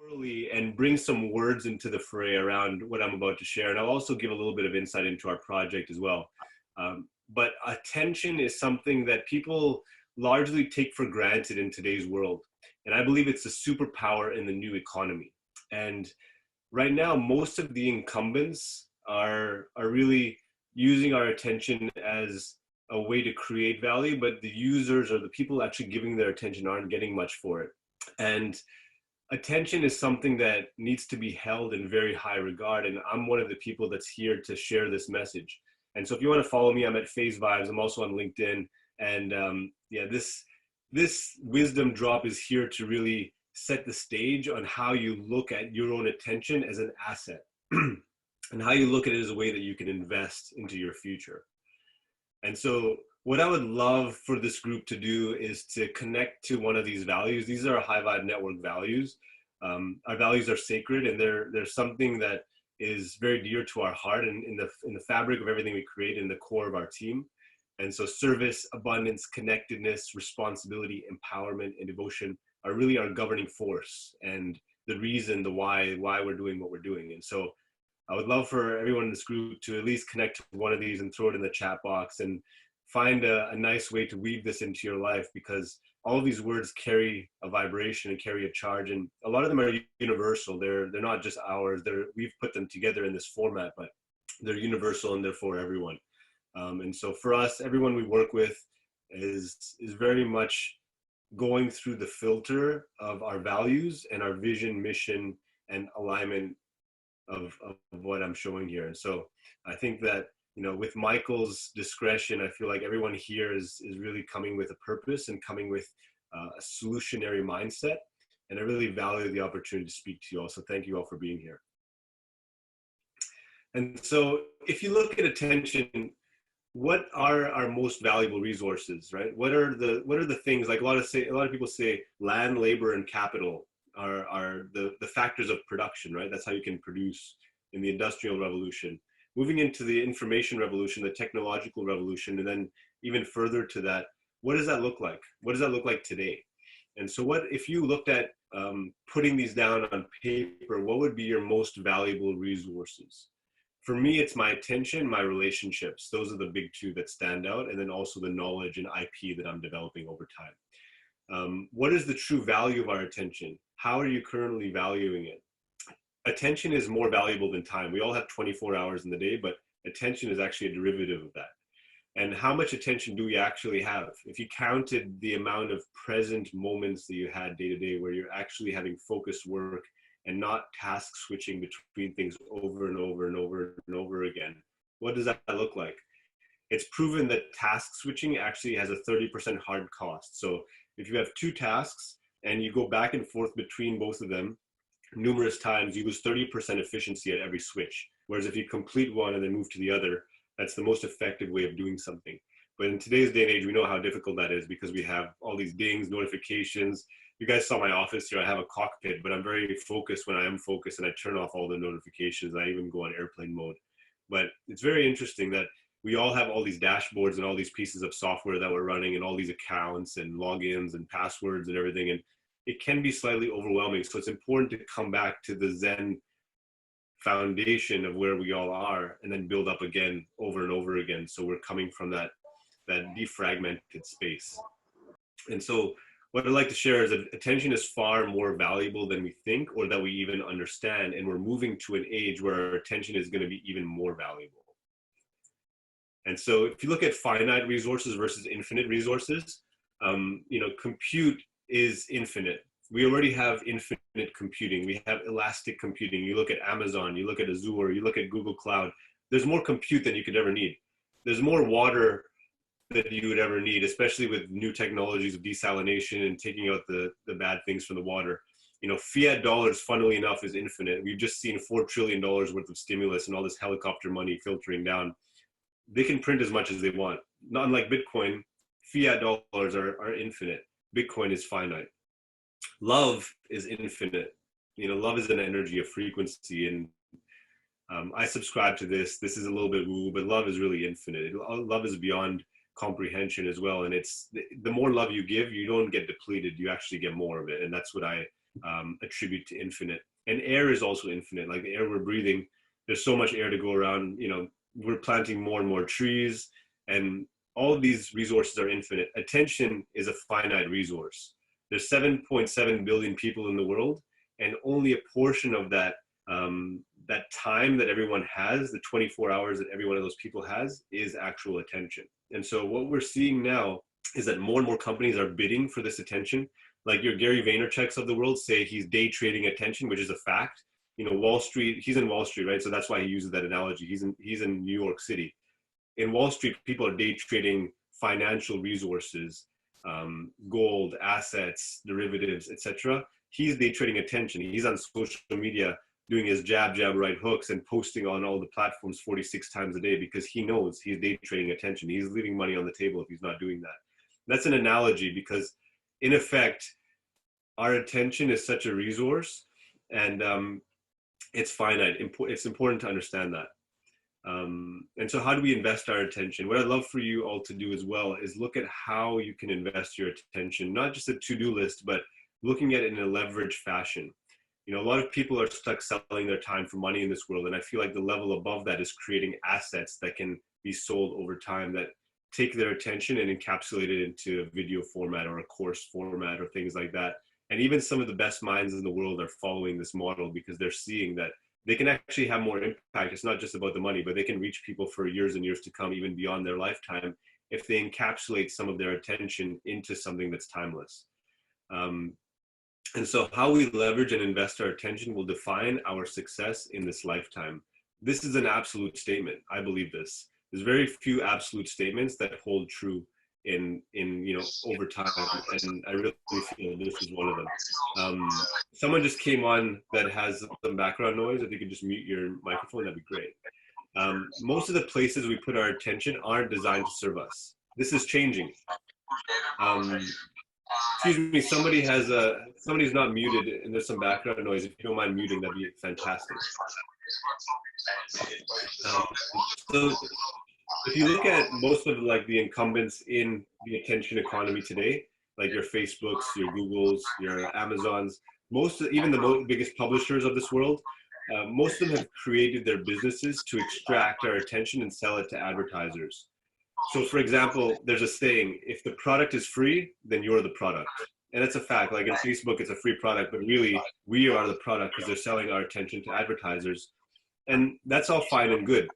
orally and bring some words into the fray around what I'm about to share. And I'll also give a little bit of insight into our project as well. But attention is something that people largely take for granted in today's world. And I believe it's a superpower in the new economy. And right now, most of the incumbents are really using our attention as a way to create value, but the users or the people actually giving their attention aren't getting much for it. And attention is something that needs to be held in very high regard. And I'm one of the people that's here to share this message. And so if you want to follow me, I'm at Faiz Vibes. I'm also on LinkedIn. And yeah, this wisdom drop is here to really set the stage on how you look at your own attention as an asset and how you look at it as a way that you can invest into your future. And so what I would love for this group to do is to connect to one of these values. These are HighVibe Network values. Our values are sacred, and they're something that is very dear to our heart and in the fabric of everything we create, in the core of our team. And so service, abundance, connectedness, responsibility, empowerment, and devotion are really our governing force and the reason, the why we're doing what we're doing. And so I would love for everyone in this group to at least connect to one of these and throw it in the chat box and find a nice way to weave this into your life, because all of these words carry a vibration and carry a charge, and a lot of them are universal. They're not just ours. We've put them together in this format, but they're universal and they're for everyone. And so for us, everyone we work with is very much going through the filter of our values and our vision, mission, and alignment of what I'm showing here. And so I think that, you know, with Michael's discretion, I feel like everyone here is really coming with a purpose and coming with a solutionary mindset. And I really value the opportunity to speak to you all. So thank you all for being here. And so if you look at attention, what are our most valuable resources, right? What are the things, like a lot of people say land, labor, and capital are the factors of production, right? That's how you can produce in the Industrial Revolution. Moving into the information revolution, the technological revolution, and then even further to that, what does that look like? What does that look like today? And so what, if you looked at putting these down on paper, what would be your most valuable resources? For me, it's my attention, my relationships. Those are the big two that stand out. And then also the knowledge and IP that I'm developing over time. What is the true value of our attention? How are you currently valuing it? Attention is more valuable than time. We all have 24 hours in the day, but attention is actually a derivative of that. And how much attention do we actually have? If you counted the amount of present moments that you had day to day where you're actually having focused work and not task switching between things over and over and over and over again, what does that look like? It's proven that task switching actually has a 30% hard cost. So if you have two tasks and you go back and forth between both of them numerous times, you lose 30% efficiency at every switch. Whereas if you complete one and then move to the other, that's the most effective way of doing something. But in today's day and age, we know how difficult that is because we have all these dings, notifications. You guys saw my office here. I have a cockpit, but I'm very focused when I am focused, and I turn off all the notifications. I even go on airplane mode. But it's very interesting that we all have all these dashboards and all these pieces of software that we're running and all these accounts and logins and passwords and everything. And it can be slightly overwhelming. So it's important to come back to the Zen foundation of where we all are and then build up again over and over again. So we're coming from that defragmented space. And so what I'd like to share is that attention is far more valuable than we think or that we even understand. And we're moving to an age where our attention is going to be even more valuable. And so if you look at finite resources versus infinite resources, compute is infinite. We already have infinite computing. We have elastic computing. You look at Amazon, you look at Azure, you look at Google Cloud. There's more compute than you could ever need. There's more water than you would ever need, especially with new technologies of desalination and taking out the bad things from the water. You know, fiat dollars, funnily enough, is infinite. We've just seen $4 trillion worth of stimulus and all this helicopter money filtering down. They can print as much as they want. Not unlike Bitcoin, fiat dollars are infinite. Bitcoin is finite. Love is infinite. You know, love is an energy, a frequency, and I subscribe to this. This is a little bit woo, but love is really infinite. Love is beyond comprehension as well. And it's the more love you give, you don't get depleted. You actually get more of it. And that's what I attribute to infinite. And air is also infinite. Like the air we're breathing, there's so much air to go around. You know, we're planting more and more trees, and all of these resources are infinite. Attention is a finite resource. There's 7.7 billion people in the world, and only a portion of that that time that everyone has, the 24 hours that every one of those people has, is actual attention. And so what we're seeing now is that more and more companies are bidding for this attention. Like your Gary Vaynerchuk's of the world say he's day trading attention, which is a fact. You know, Wall Street, he's in Wall Street, right? So that's why he uses that analogy. He's in New York City. In Wall Street, people are day trading financial resources, gold, assets, derivatives, etc. He's day trading attention. He's on social media doing his jab, right hooks and posting on all the platforms 46 times a day because he knows he's day trading attention. He's leaving money on the table if he's not doing that. That's an analogy because in effect, our attention is such a resource and it's finite. It's important to understand that. And so how do we invest our attention? What I'd love for you all to do as well is look at how you can invest your attention, not just a to-do list, but looking at it in a leveraged fashion. You know, a lot of people are stuck selling their time for money in this world. And I feel like the level above that is creating assets that can be sold over time that take their attention and encapsulate it into a video format or a course format or things like that. And even some of the best minds in the world are following this model because they're seeing that they can actually have more impact. It's not just about the money, but they can reach people for years and years to come, even beyond their lifetime, if they encapsulate some of their attention into something that's timeless. And so how we leverage and invest our attention will define our success in this lifetime. This is an absolute statement. I believe this. There's very few absolute statements that hold true in you know, over time, and I really feel this is one of them. Someone just came on that has some background noise. If you could just mute your microphone, that'd be great. Most of the places we put our attention aren't designed to serve us. This is changing. Excuse me, somebody's not muted and there's some background noise. If you don't mind muting, that'd be fantastic. So if you look at most of like the incumbents in the attention economy today, like your Facebooks, your Googles, your Amazons, even the biggest publishers of this world, most of them have created their businesses to extract our attention and sell it to advertisers. So for example, there's a saying, if the product is free, then you're the product. And it's a fact, like in Facebook, it's a free product, but really we are the product because they're selling our attention to advertisers. And that's all fine and good.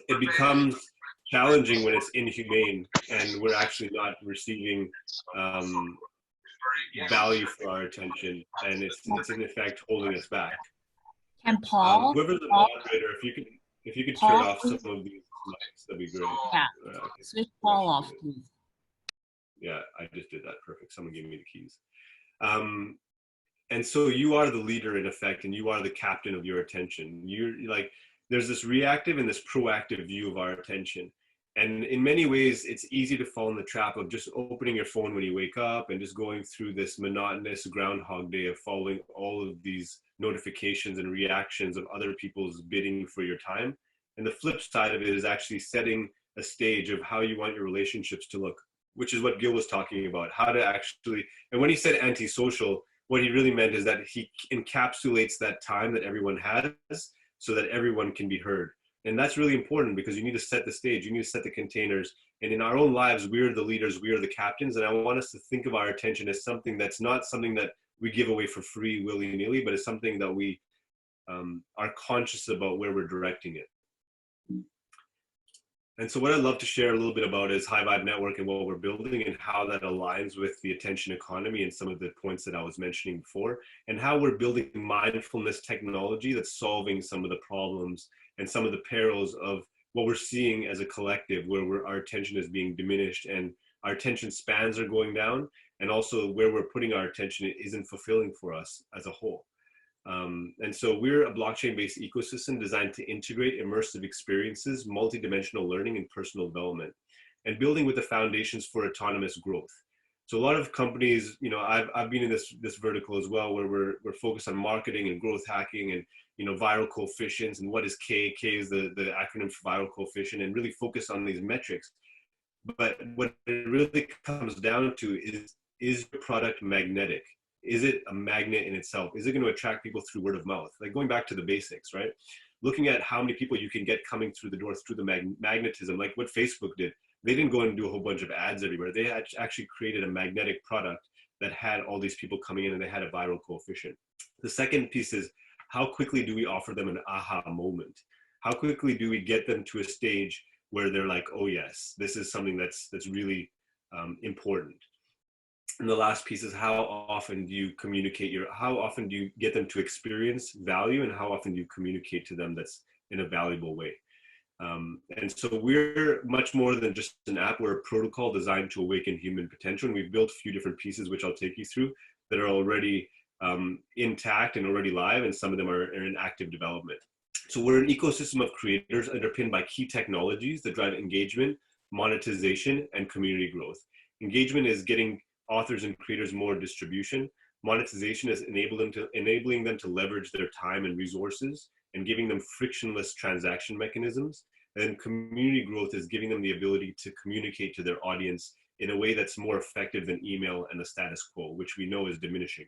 It becomes challenging when it's inhumane and we're actually not receiving value for our attention. And it's in effect holding us back. Can Paul? Whoever's the moderator, if you could turn off some of these mics, that'd be great. Yeah. Switch Paul off, please. Yeah, I just did that. Perfect. Someone gave me the keys. And so you are the leader in effect, and you are the captain of your attention. You're like, there's this reactive and this proactive view of our attention. And in many ways, it's easy to fall in the trap of just opening your phone when you wake up and just going through this monotonous Groundhog Day of following all of these notifications and reactions of other people's bidding for your time. And the flip side of it is actually setting a stage of how you want your relationships to look, which is what Gil was talking about, how to actually, and when he said antisocial, what he really meant is that he encapsulates that time that everyone has so that everyone can be heard. And that's really important because you need to set the stage, you need to set the containers. And in our own lives, we're the leaders, we are the captains. And I want us to think of our attention as something that's not something that we give away for free willy-nilly, but it's something that we are conscious about where we're directing it. And so what I'd love to share a little bit about is HighVibe Network and what we're building and how that aligns with the attention economy and some of the points that I was mentioning before, and how we're building mindfulness technology that's solving some of the problems and some of the perils of what we're seeing as a collective, where our attention is being diminished and our attention spans are going down, and also where we're putting our attention isn't fulfilling for us as a whole. And so we're a blockchain-based ecosystem designed to integrate immersive experiences, multidimensional learning, and personal development, and building with the foundations for autonomous growth. So a lot of companies, you know, I've been in this vertical as well, where we're focused on marketing and growth hacking and, you know, viral coefficients and what is K? K is the acronym for viral coefficient, and really focus on these metrics. But what it really comes down to is your product magnetic? Is it a magnet in itself? Is it going to attract people through word of mouth? Like going back to the basics, right? Looking at how many people you can get coming through the door through the magnetism, like what Facebook did. They didn't go and do a whole bunch of ads everywhere. They had actually created a magnetic product that had all these people coming in, and they had a viral coefficient. The second piece is, how quickly do we offer them an aha moment? How quickly do we get them to a stage where they're like, oh yes, this is something that's really important. And the last piece is, how often do you communicate how often do you get them to experience value, and how often do you communicate to them that's in a valuable way? And so we're much more than just an app. We're a protocol designed to awaken human potential. And we've built a few different pieces, which I'll take you through, that are already intact and already live, and some of them are in active development. So we're an ecosystem of creators underpinned by key technologies that drive engagement, monetization, and community growth. Engagement is getting authors and creators more distribution. Monetization is enabling them to leverage their time and resources and giving them frictionless transaction mechanisms. And community growth is giving them the ability to communicate to their audience in a way that's more effective than email and the status quo, which we know is diminishing.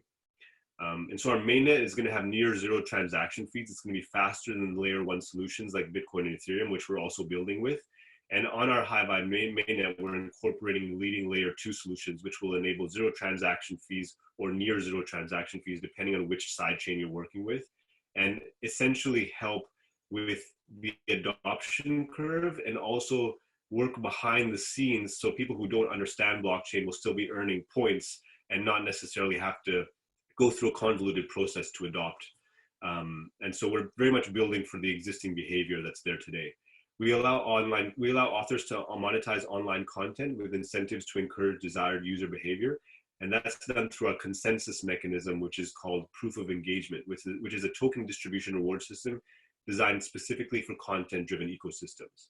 And so our mainnet is going to have near zero transaction fees. It's going to be faster than layer one solutions like Bitcoin and Ethereum, which we're also building with. And on our HighVibe mainnet, we're incorporating leading layer 2 solutions, which will enable zero transaction fees or near zero transaction fees, depending on which sidechain you're working with, and essentially help with the adoption curve, and also work behind the scenes so people who don't understand blockchain will still be earning points and not necessarily have to go through a convoluted process to adopt. And so we're very much building for the existing behavior that's there today. We allow authors to monetize online content with incentives to encourage desired user behavior. And that's done through a consensus mechanism, which is called proof of engagement, which is a token distribution reward system designed specifically for content-driven ecosystems.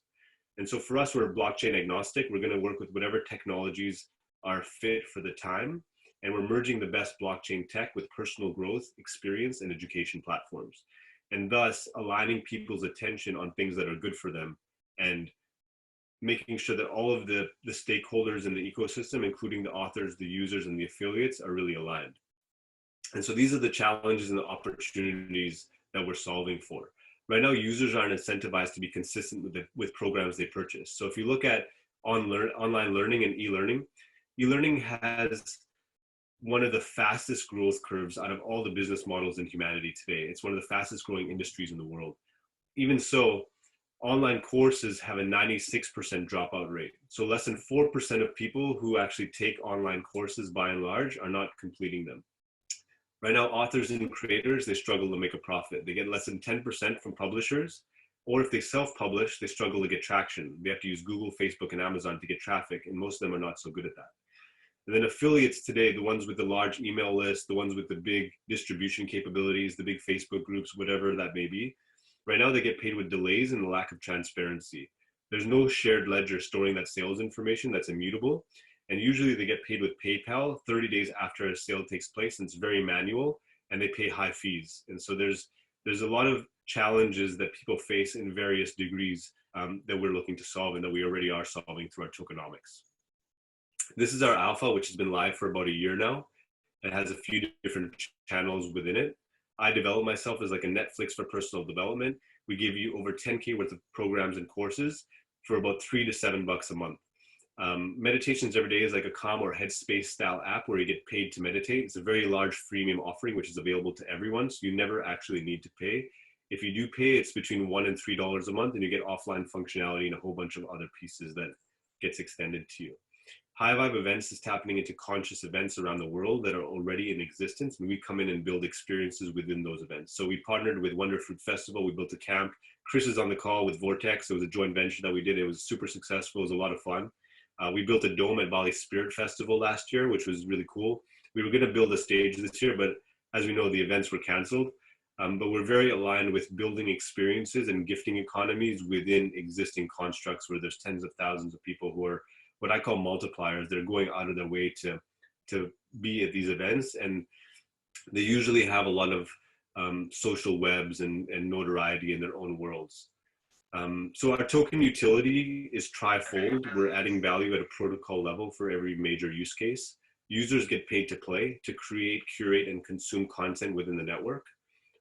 And so for us, we're blockchain agnostic. We're going to work with whatever technologies are fit for the time. And we're merging the best blockchain tech with personal growth, experience, and education platforms, and thus aligning people's attention on things that are good for them, and making sure that all of the stakeholders in the ecosystem, including the authors, the users, and the affiliates, are really aligned. And so these are the challenges and the opportunities that we're solving for. Right now, users aren't incentivized to be consistent with programs they purchase. So if you look at online learning and e-learning, e-learning has one of the fastest growth curves out of all the business models in humanity today. It's one of the fastest growing industries in the world. Even so, online courses have a 96% dropout rate. So less than 4% of people who actually take online courses by and large are not completing them. Right now, authors and creators, they struggle to make a profit. They get less than 10% from publishers, or if they self-publish, they struggle to get traction. They have to use Google, Facebook, and Amazon to get traffic, and most of them are not so good at that. And then affiliates today, the ones with the large email list, the ones with the big distribution capabilities, the big Facebook groups, whatever that may be, right now they get paid with delays and the lack of transparency. There's no shared ledger storing that sales information that's immutable. And usually they get paid with PayPal 30 days after a sale takes place, and it's very manual, and they pay high fees. And so there's a lot of challenges that people face in various degrees that we're looking to solve, and that we already are solving through our tokenomics. This is our alpha, which has been live for about a year now. It has a few different channels within it. I develop myself as like a Netflix for personal development. We give you over 10K worth of programs and courses for about $3 to $7 a month. Meditations every day is like a Calm or Headspace style app where you get paid to meditate. It's a very large freemium offering, which is available to everyone. So you never actually need to pay. If you do pay, it's between $1 and $3 a month, and you get offline functionality and a whole bunch of other pieces that gets extended to you. HighVibe Events is tapping into conscious events around the world that are already in existence, and we come in and build experiences within those events. So we partnered with Wonder Fruit Festival. We built a camp. Chris is on the call with Vortex. It was a joint venture that we did. It was super successful. It was a lot of fun. We built a dome at Bali Spirit Festival last year, which was really cool. We were going to build a stage this year, but as we know, the events were canceled. But we're very aligned with building experiences and gifting economies within existing constructs where there's tens of thousands of people who are what I call multipliers. They're going out of their way to be at these events, and they usually have a lot of social webs and notoriety in their own worlds. So our token utility is trifold. We're adding value at a protocol level for every major use case. Users get paid to play, to create, curate, and consume content within the network.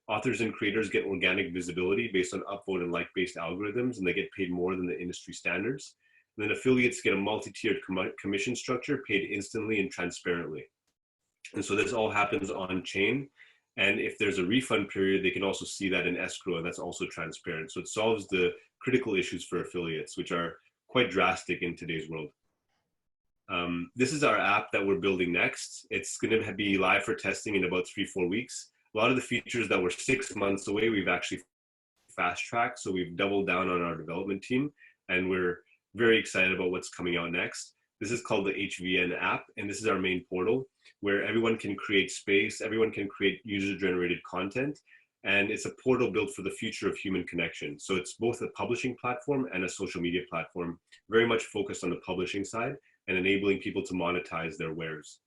Authors and creators get organic visibility based on upvote and like-based algorithms, and they get paid more than the industry standards. And then affiliates get a multi-tiered commission structure paid instantly and transparently. And so this all happens on chain. And if there's a refund period, they can also see that in escrow, and that's also transparent. So it solves the critical issues for affiliates, which are quite drastic in today's world. This is our app that we're building next. It's going to be live for testing in about 3-4 weeks. A lot of the features that were 6 months away, we've actually fast-tracked. So we've doubled down on our development team, and we're very excited about what's coming out next. This is called the HVN App, and this is our main portal where everyone can create space, everyone can create user-generated content, and it's a portal built for the future of human connection. So it's both a publishing platform and a social media platform, very much focused on the publishing side and enabling people to monetize their wares.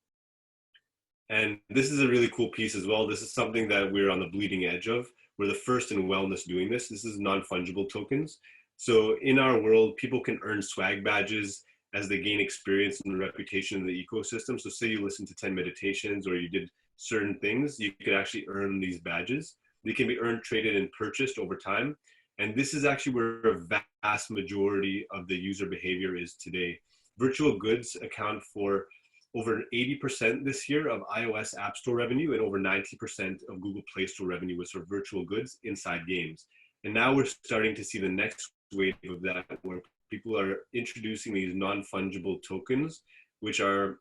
And this is a really cool piece as well. This is something that we're on the bleeding edge of. We're the first in wellness doing this. This is non-fungible tokens. So in our world, people can earn swag badges as they gain experience and reputation in the ecosystem. So say you listen to 10 meditations or you did certain things, you could actually earn these badges. They can be earned, traded, and purchased over time. And this is actually where a vast majority of the user behavior is today. Virtual goods account for over 80% this year of iOS App Store revenue, and over 90% of Google Play Store revenue was for virtual goods inside games. And now we're starting to see the next wave of that, where people are introducing these non-fungible tokens, which are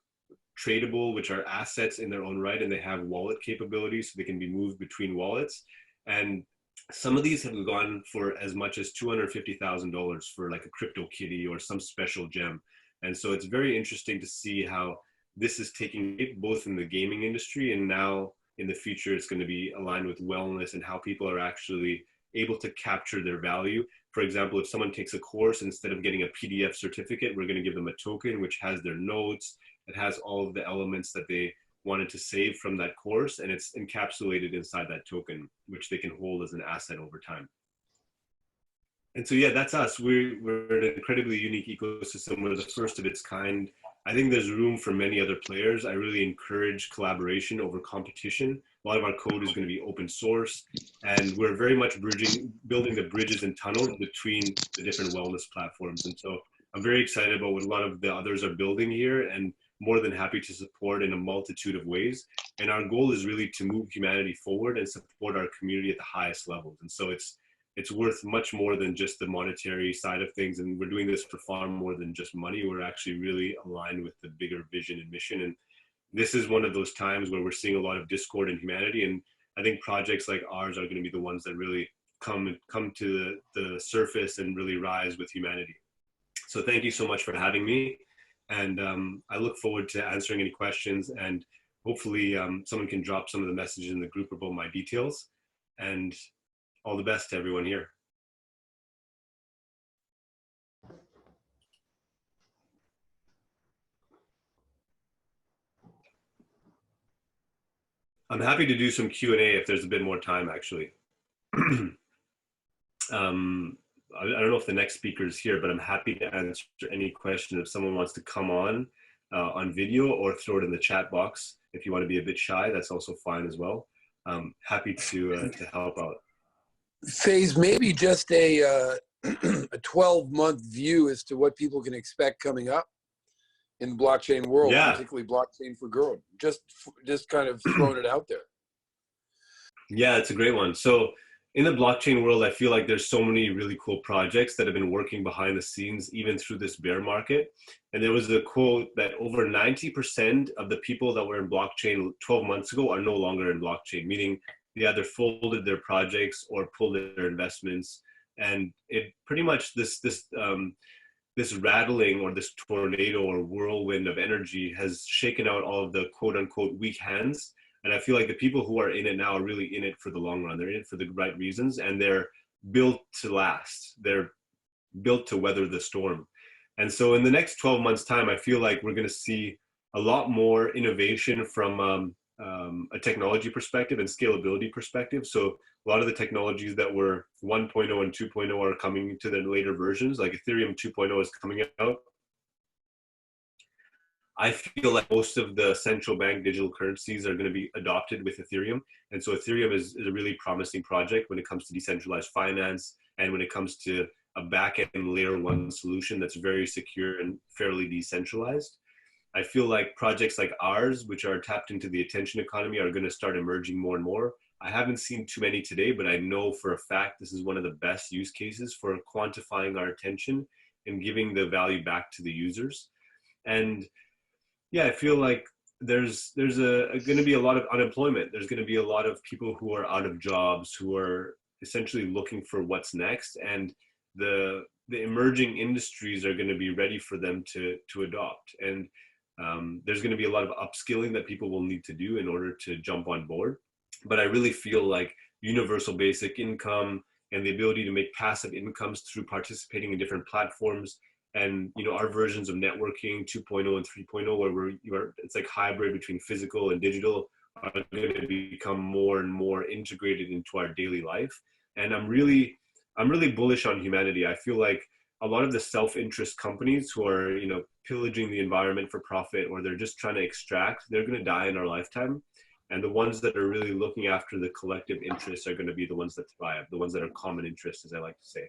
tradable, which are assets in their own right, and they have wallet capabilities, so they can be moved between wallets. And some of these have gone for as much as $250,000 for like a crypto kitty or some special gem. And so it's very interesting to see how this is taking shape both in the gaming industry, and now in the future it's going to be aligned with wellness and how people are actually able to capture their value. For example, if someone takes a course, instead of getting a PDF certificate, we're going to give them a token which has their notes, it has all of the elements that they wanted to save from that course, and it's encapsulated inside that token, which they can hold as an asset over time. And so, yeah, that's us. We're an incredibly unique ecosystem. We're the first of its kind. I think there's room for many other players. I really encourage collaboration over competition. A lot of our code is going to be open source, and we're very much building the bridges and tunnels between the different wellness platforms. And so I'm very excited about what a lot of the others are building here, and more than happy to support in a multitude of ways. And our goal is really to move humanity forward and support our community at the highest levels. And so it's worth much more than just the monetary side of things. And we're doing this for far more than just money. We're actually really aligned with the bigger vision and mission. And this is one of those times where we're seeing a lot of discord in humanity. And I think projects like ours are going to be the ones that really come to the surface and really rise with humanity. So thank you so much for having me. And I look forward to answering any questions, and hopefully someone can drop some of the messages in the group about my details. And all the best to everyone here. I'm happy to do some Q&A if there's a bit more time, actually. I don't know if the next speaker is here, but I'm happy to answer any question if someone wants to come on video, or throw it in the chat box. If you want to be a bit shy, that's also fine as well. Happy to help out. Faiz, maybe just a 12-month view as to what people can expect coming up in the blockchain world, yeah, particularly blockchain for growth. Just kind of throwing it out there. Yeah, it's a great one. So in the blockchain world, I feel like there's so many really cool projects that have been working behind the scenes, even through this bear market. And there was a quote that over 90% of the people that were in blockchain 12 months ago are no longer in blockchain, meaning they either folded their projects or pulled their investments. And it pretty much this rattling, or this tornado or whirlwind of energy, has shaken out all of the quote unquote weak hands. And I feel like the people who are in it now are really in it for the long run. They're in it for the right reasons, and they're built to last. They're built to weather the storm. And so in the next 12 months time, I feel like we're going to see a lot more innovation from a technology perspective and scalability perspective. So a lot of the technologies that were 1.0 and 2.0 are coming to their later versions, like Ethereum 2.0 is coming out. I feel like most of the central bank digital currencies are going to be adopted with Ethereum. And so Ethereum is a really promising project when it comes to decentralized finance and when it comes to a back-end layer one solution that's very secure and fairly decentralized. I feel like projects like ours, which are tapped into the attention economy, are going to start emerging more and more. I haven't seen too many today, but I know for a fact this is one of the best use cases for quantifying our attention and giving the value back to the users. And yeah, I feel like there's going to be a lot of unemployment. There's going to be a lot of people who are out of jobs, who are essentially looking for what's next, and the emerging industries are going to be ready for them to adopt. And there's going to be a lot of upskilling that people will need to do in order to jump on board. But I really feel like universal basic income and the ability to make passive incomes through participating in different platforms, and our versions of networking 2.0 and 3.0, where it's like hybrid between physical and digital, are going to become more and more integrated into our daily life. And I'm really bullish on humanity. I feel like a lot of the self-interest companies who are pillaging the environment for profit, or they're just trying to extract, they're going to die in our lifetime. And the ones that are really looking after the collective interests are going to be the ones that thrive, the ones that are common interests, as I like to say.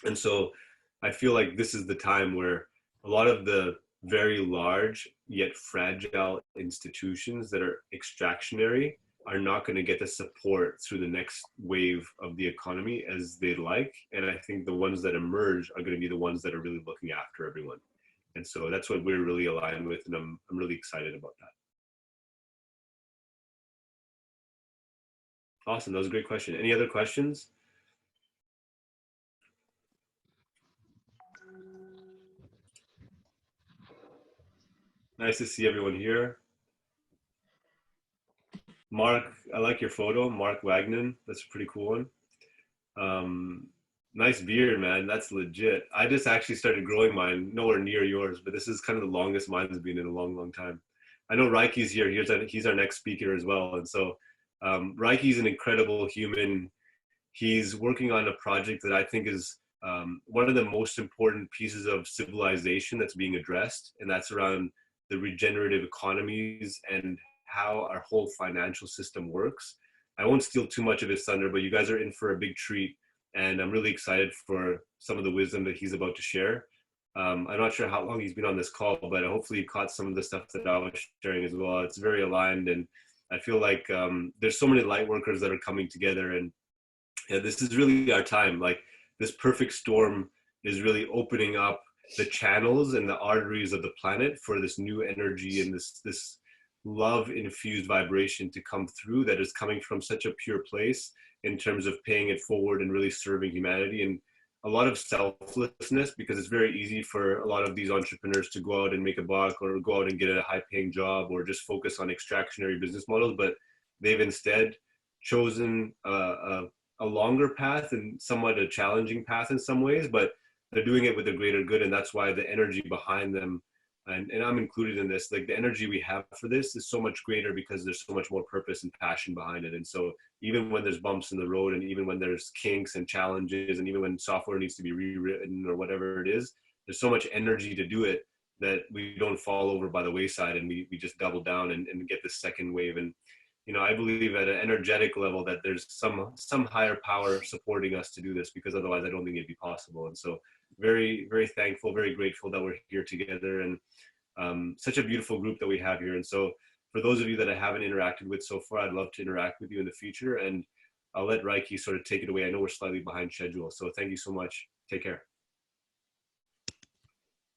And so I feel like this is the time where a lot of the very large yet fragile institutions that are extractionary are not going to get the support through the next wave of the economy as they'd like. And I think the ones that emerge are going to be the ones that are really looking after everyone. And so that's what we're really aligned with, and I'm really excited about that. Awesome, that was a great question. Any other questions? Nice to see everyone here. Mark, I like your photo. Mark Wagner, that's a pretty cool one. Nice beard, man. That's legit. I just actually started growing mine, nowhere near yours, but this is kind of the longest mine's been in a long, long time. I know Reiki's here. He's our next speaker as well. And so Reiki's an incredible human. He's working on a project that I think is one of the most important pieces of civilization that's being addressed, and that's around the regenerative economies and how our whole financial system works. I won't steal too much of his thunder, but you guys are in for a big treat, and I'm really excited for some of the wisdom that he's about to share. I'm not sure how long he's been on this call, but hopefully you caught some of the stuff that I was sharing as well. It's very aligned, and I feel like there's so many light workers that are coming together, and yeah, this is really our time. Like, this perfect storm is really opening up the channels and the arteries of the planet for this new energy and this love infused vibration to come through, that is coming from such a pure place in terms of paying it forward and really serving humanity. And a lot of selflessness, because it's very easy for a lot of these entrepreneurs to go out and make a buck, or go out and get a high paying job, or just focus on extractionary business models. But they've instead chosen a longer path and somewhat a challenging path in some ways, but they're doing it with a greater good. And that's why the energy behind them, and I'm included in this, like the energy we have for this is so much greater because there's so much more purpose and passion behind it. And so even when there's bumps in the road, and even when there's kinks and challenges, and even when software needs to be rewritten or whatever it is, there's so much energy to do it that we don't fall over by the wayside, and we just double down and get the second wave. And I believe at an energetic level that there's some higher power supporting us to do this, because otherwise I don't think it'd be possible. And so very, very thankful, very grateful that we're here together, and such a beautiful group that we have here. And so for those of you that I haven't interacted with so far, I'd love to interact with you in the future, and I'll let Reiki sort of take it away. I know we're slightly behind schedule, so thank you so much. Take care.